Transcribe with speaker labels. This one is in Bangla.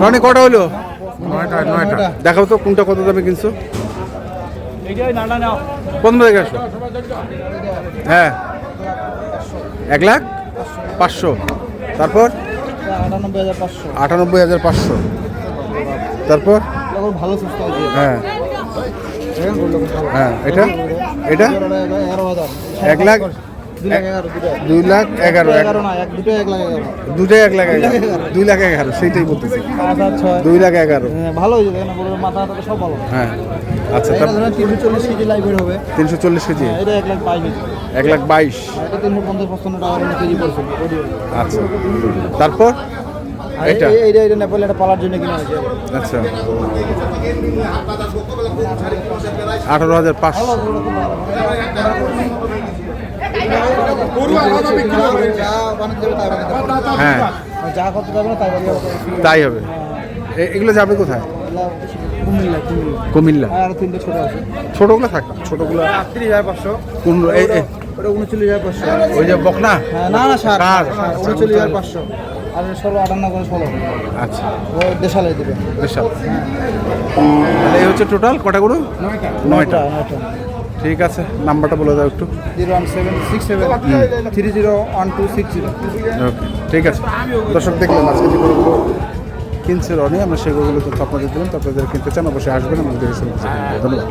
Speaker 1: রনি কটা হলো?
Speaker 2: নয়টা।
Speaker 1: দেখাও তো কোনটা কত দামে কিনছো। কোন দিকে আসো? হ্যাঁ 1,05,000। তারপর 98,500। তারপর
Speaker 2: ভালো সুস্থ আছে।
Speaker 1: হ্যাঁ হ্যাঁ এটা 1,00,000 2,11,000 দুটোই 1,11,000 2,11,000 সেইটাই বলতেছি 2,11,000
Speaker 2: ভালো হয়েছে দেখেন মাথা সব ভালো।
Speaker 1: হ্যাঁ আচ্ছা
Speaker 2: এটা ধরেন 340 কেজি লাইভের হবে।
Speaker 1: 340 কেজি
Speaker 2: এটা 1,22,000।
Speaker 1: 1,22,000
Speaker 2: এটা 350-55 টাকা কেজি পড়ছে।
Speaker 1: আচ্ছা তারপর এটা
Speaker 2: এটা নেপালে এটা পালার জন্য কিনা হয়েছে।
Speaker 1: আচ্ছা 18,500। হ্যাঁ
Speaker 2: যা করতে যাবে না
Speaker 1: তাই হবে। এগুলো যাবে কোথায়? কুমিল্লা।
Speaker 2: আর তিনটে ছোট আছে।
Speaker 1: ছোটগুলো থাক ছোটগুলো
Speaker 2: 38,500।
Speaker 1: কোন
Speaker 2: ওটা 39,500।
Speaker 1: ওই যে বকনা
Speaker 2: না সার
Speaker 1: সার।
Speaker 2: 39,500। আর 16-58 করে 16।
Speaker 1: আচ্ছা
Speaker 2: ও দেশালে দিবে।
Speaker 1: বিশাল। তাহলে এই হচ্ছে টোটাল কটা গরু? 9টা। ঠিক আছে নাম্বারটা বলে দাও একটু।
Speaker 2: 01767 301260।
Speaker 1: ওকে ঠিক আছে। দর্শক দেখলাম আজকে যে গরুগুলো কিনছে রনি, আমরা সেই গরুগুলো তো আপনাদের দিলাম। তো আপনাদের কিনতে চান অবশ্যই আসবেন আমাদের। ধন্যবাদ।